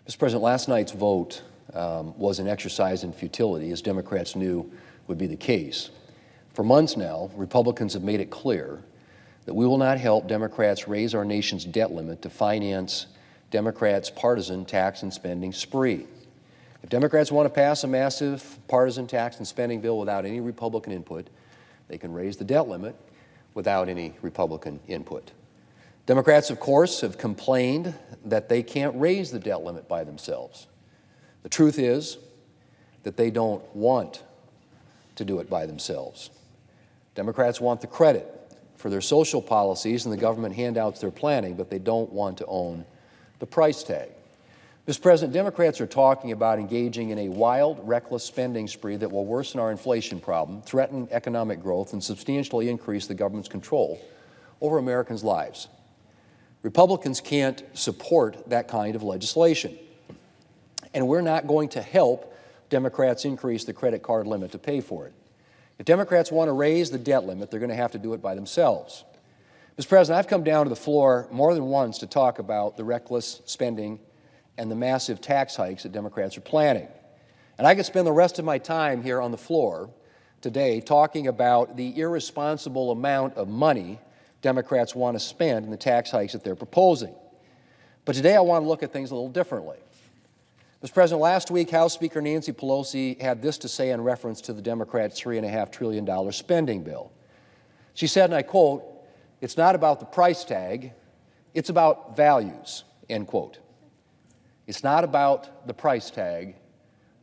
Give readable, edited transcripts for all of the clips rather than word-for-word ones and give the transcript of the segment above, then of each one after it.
Mr. President, last night's vote was an exercise in futility, as Democrats knew would be the case. For months now, Republicans have made it clear that we will not help Democrats raise our nation's debt limit to finance Democrats' partisan tax and spending spree. If Democrats want to pass a massive partisan tax and spending bill without any Republican input, they can raise the debt limit without any Republican input. Democrats, of course, have complained that they can't raise the debt limit by themselves. The truth is that they don't want to do it by themselves. Democrats want the credit for their social policies and the government handouts they're planning, but they don't want to own the price tag. Mr. President, Democrats are talking about engaging in a wild, reckless spending spree that will worsen our inflation problem, threaten economic growth, and substantially increase the government's control over Americans' lives. Republicans can't support that kind of legislation, and we're not going to help Democrats increase the credit card limit to pay for it. If Democrats want to raise the debt limit, they're going to have to do it by themselves. Mr. President, I've come down to the floor more than once to talk about the reckless spending and the massive tax hikes that Democrats are planning. And I could spend the rest of my time here on the floor today talking about the irresponsible amount of money Democrats want to spend in the tax hikes that they're proposing. But today I want to look at things a little differently. Mr. President, last week House Speaker Nancy Pelosi had this to say in reference to the Democrats' $3.5 trillion spending bill. She said, and I quote, "It's not about the price tag, it's about values," end quote. It's not about the price tag,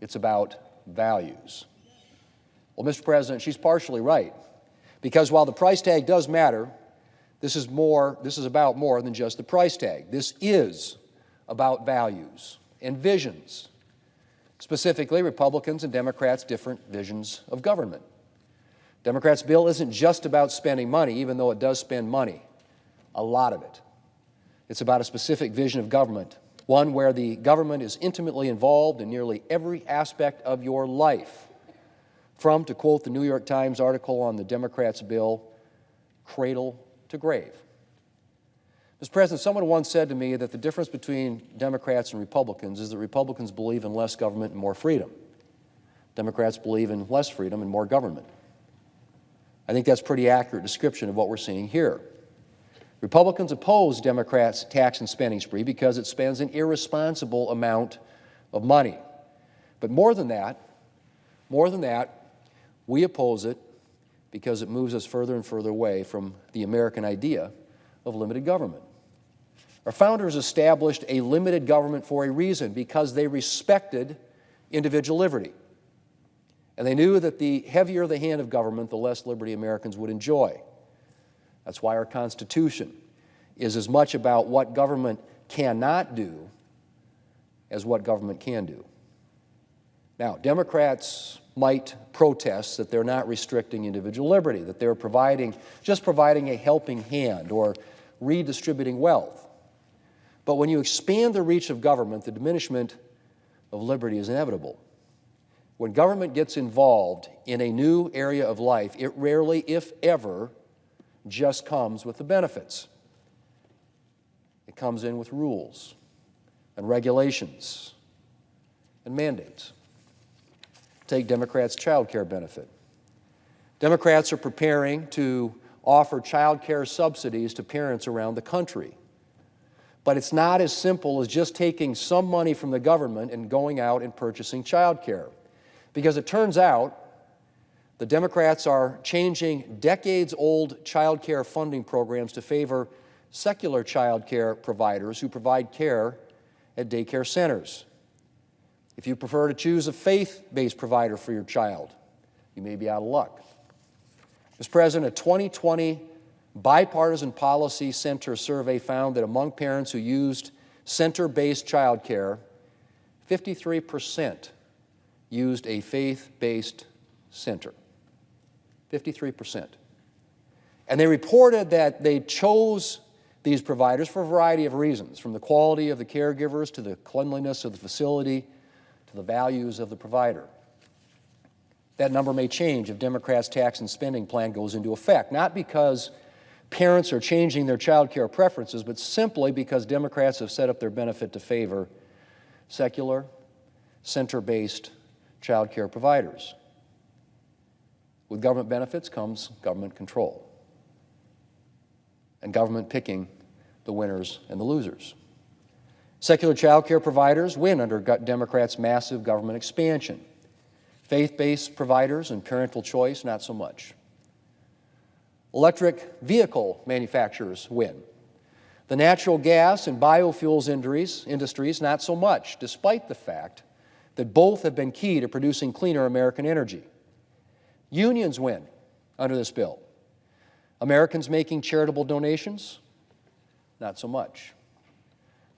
it's about values. Well, Mr. President, she's partially right, because while the price tag does matter, this is about more than just the price tag. This is about values and visions. Specifically, Republicans and Democrats' different visions of government. Democrats' bill isn't just about spending money, even though it does spend money, a lot of it. It's about a specific vision of government, one where the government is intimately involved in nearly every aspect of your life, from, to quote the New York Times article on the Democrats' bill, cradle to grave. Mr. President, someone once said to me that the difference between Democrats and Republicans is that Republicans believe in less government and more freedom. Democrats believe in less freedom and more government. I think that's a pretty accurate description of what we're seeing here. Republicans oppose Democrats' tax and spending spree because it spends an irresponsible amount of money. But more than that, we oppose it because it moves us further and further away from the American idea of limited government. Our founders established a limited government for a reason, because they respected individual liberty. And they knew that the heavier the hand of government, the less liberty Americans would enjoy. That's why our Constitution is as much about what government cannot do as what government can do. Now, Democrats might protest that they're not restricting individual liberty, that they're just providing a helping hand or redistributing wealth. But when you expand the reach of government, the diminishment of liberty is inevitable. When government gets involved in a new area of life, it rarely, if ever, just comes with the benefits. It comes in with rules and regulations and mandates. Take Democrats' child care benefit. Democrats are preparing to offer child care subsidies to parents around the country. But it's not as simple as just taking some money from the government and going out and purchasing child care. Because it turns out the Democrats are changing decades-old child care funding programs to favor secular child care providers who provide care at daycare centers. If you prefer to choose a faith-based provider for your child, you may be out of luck. Mr. President, a 2020 Bipartisan Policy Center survey found that among parents who used center-based child care, 53% used a faith-based center. 53%. And they reported that they chose these providers for a variety of reasons, from the quality of the caregivers to the cleanliness of the facility to the values of the provider. That number may change if Democrats' tax and spending plan goes into effect, not because parents are changing their child care preferences, but simply because Democrats have set up their benefit to favor secular, center-based child care providers. With government benefits comes government control and government picking the winners and the losers. Secular child care providers win under Democrats' massive government expansion. Faith-based providers and parental choice, not so much. Electric vehicle manufacturers win. The natural gas and biofuels industries, not so much, despite the fact that both have been key to producing cleaner American energy. Unions win under this bill. Americans making charitable donations, not so much.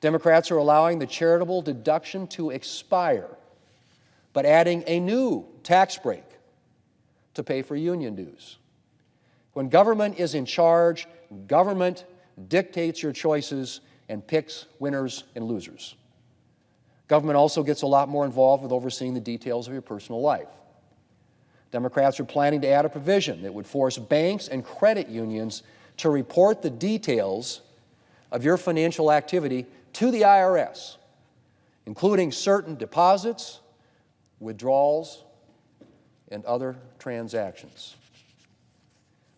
Democrats are allowing the charitable deduction to expire, but adding a new tax break to pay for union dues. When government is in charge, government dictates your choices and picks winners and losers. Government also gets a lot more involved with overseeing the details of your personal life. Democrats are planning to add a provision that would force banks and credit unions to report the details of your financial activity to the IRS, including certain deposits, withdrawals, and other transactions.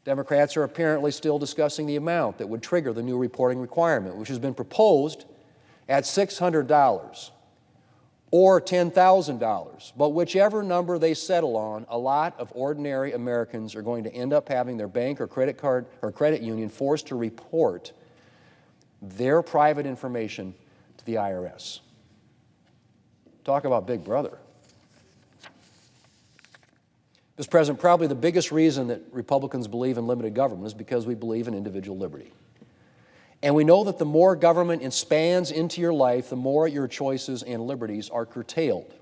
Democrats are apparently still discussing the amount that would trigger the new reporting requirement, which has been proposed at $600 or $10,000. But whichever number they settle on, a lot of ordinary Americans are going to end up having their bank or credit card or credit union forced to report their private information to the IRS. Talk about Big Brother. Mr. President, probably the biggest reason that Republicans believe in limited government is because we believe in individual liberty. And we know that the more government expands into your life, the more your choices and liberties are curtailed.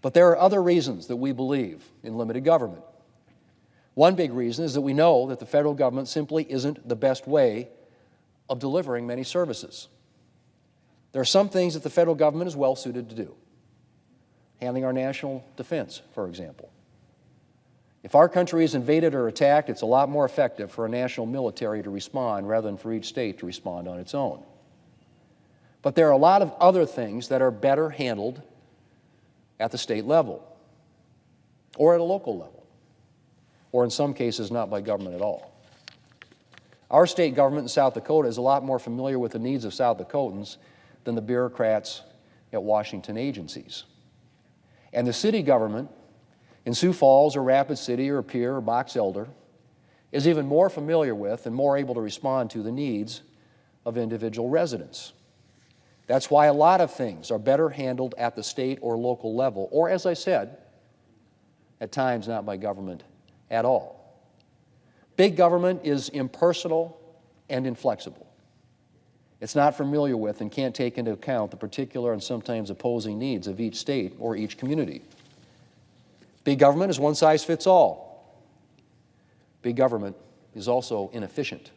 But there are other reasons that we believe in limited government. One big reason is that we know that the federal government simply isn't the best way of delivering many services. There are some things that the federal government is well suited to do. Handling our national defense, for example. If our country is invaded or attacked, it's a lot more effective for a national military to respond rather than for each state to respond on its own. But there are a lot of other things that are better handled at the state level or at a local level, or in some cases not by government at all. Our state government in South Dakota is a lot more familiar with the needs of South Dakotans than the bureaucrats at Washington agencies. And the city government in Sioux Falls or Rapid City or Pierre or Box Elder is even more familiar with and more able to respond to the needs of individual residents. That's why a lot of things are better handled at the state or local level, or as I said, at times not by government at all. Big government is impersonal and inflexible. It's not familiar with and can't take into account the particular and sometimes opposing needs of each state or each community. Big government is one size fits all. Big government is also inefficient.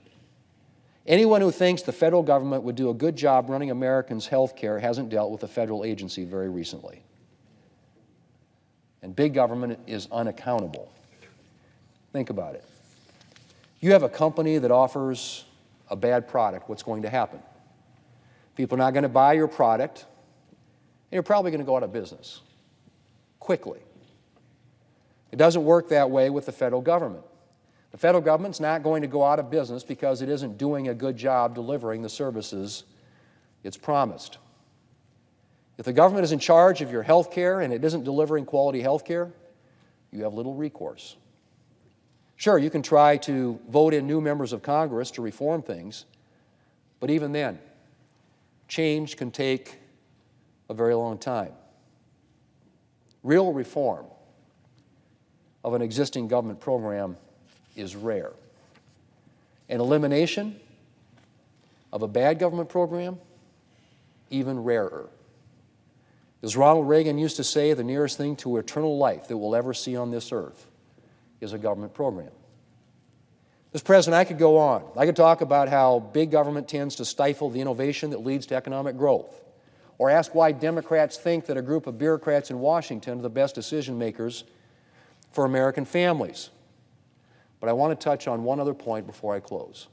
Anyone who thinks the federal government would do a good job running Americans' health care hasn't dealt with a federal agency very recently. And big government is unaccountable. Think about it. You have a company that offers a bad product, what's going to happen? People are not going to buy your product, and you're probably going to go out of business quickly. It doesn't work that way with the federal government. The federal government's not going to go out of business because it isn't doing a good job delivering the services it's promised. If the government is in charge of your health care and it isn't delivering quality health care, you have little recourse. Sure, you can try to vote in new members of Congress to reform things, but even then, change can take a very long time. Real reform of an existing government program is rare. An elimination of a bad government program, even rarer. As Ronald Reagan used to say, the nearest thing to eternal life that we'll ever see on this earth is a government program. Mr. President, I could go on. I could talk about how big government tends to stifle the innovation that leads to economic growth, or ask why Democrats think that a group of bureaucrats in Washington are the best decision makers for American families. But I want to touch on one other point before I close.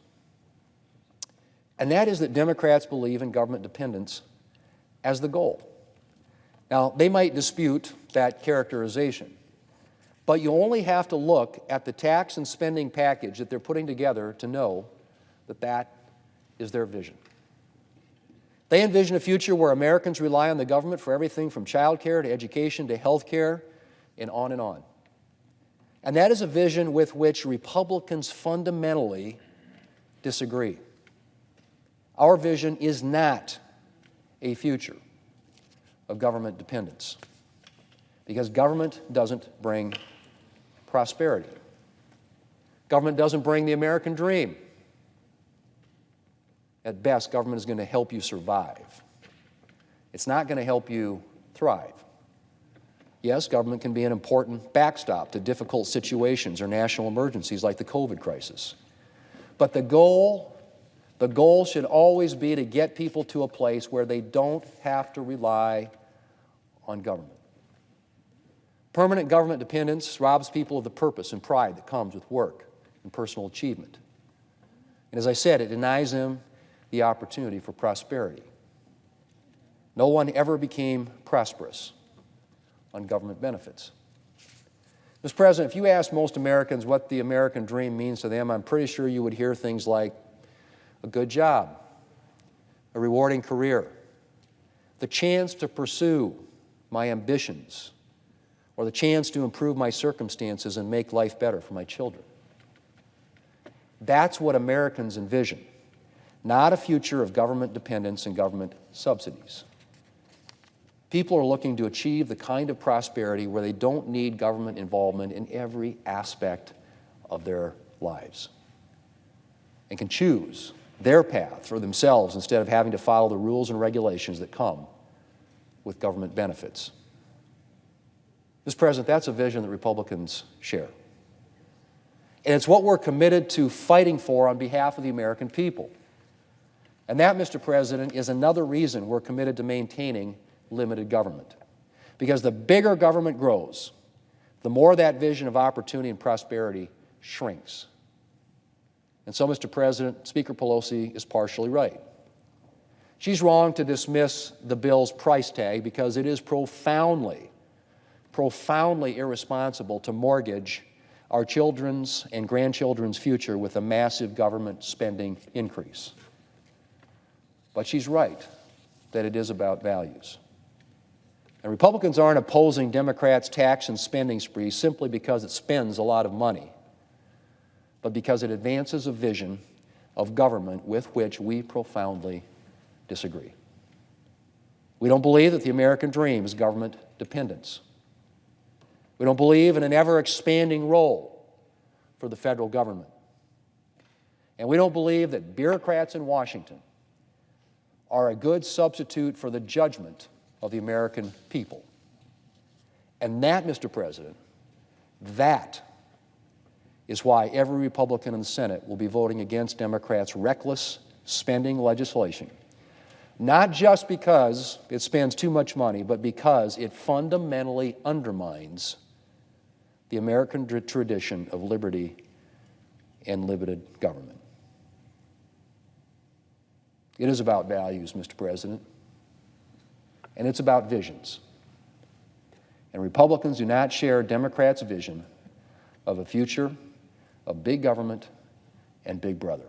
And that is that Democrats believe in government dependence as the goal, Now, they might dispute that characterization, but you only have to look at the tax and spending package that they're putting together to know that that is their vision. They envision a future where Americans rely on the government for everything from child care to education to health care and on and on. And that is a vision with which Republicans fundamentally disagree. Our vision is not a future of government dependence, because government doesn't bring prosperity. Government doesn't bring the American dream. At best, government is going to help you survive. It's not going to help you thrive. Yes, government can be an important backstop to difficult situations or national emergencies like the COVID crisis. But the goal should always be to get people to a place where they don't have to rely on government. Permanent government dependence robs people of the purpose and pride that comes with work and personal achievement. And as I said, it denies them the opportunity for prosperity. No one ever became prosperous on government benefits. Mr. President, if you ask most Americans what the American dream means to them, I'm pretty sure you would hear things like a good job, a rewarding career, the chance to pursue my ambitions, or the chance to improve my circumstances and make life better for my children. That's what Americans envision, not a future of government dependence and government subsidies. People are looking to achieve the kind of prosperity where they don't need government involvement in every aspect of their lives and can choose their path for themselves instead of having to follow the rules and regulations that come with government benefits. Mr. President, that's a vision that Republicans share. And it's what we're committed to fighting for on behalf of the American people. And that, Mr. President, is another reason we're committed to maintaining limited government. Because the bigger government grows, the more that vision of opportunity and prosperity shrinks. And so, Mr. President, Speaker Pelosi is partially right. She's wrong to dismiss the bill's price tag because it is profoundly irresponsible to mortgage our children's and grandchildren's future with a massive government spending increase. But she's right that it is about values. And Republicans aren't opposing Democrats' tax and spending spree simply because it spends a lot of money, but because it advances a vision of government with which we profoundly disagree. We don't believe that the American dream is government dependence. We don't believe in an ever-expanding role for the federal government. And we don't believe that bureaucrats in Washington are a good substitute for the judgment of the American people. And that, Mr. President, that is why every Republican in the Senate will be voting against Democrats' reckless spending legislation, not just because it spends too much money, but because it fundamentally undermines the American tradition of liberty and limited government. It is about values, Mr. President, and it's about visions. And Republicans do not share Democrats' vision of a future of big government and big brother.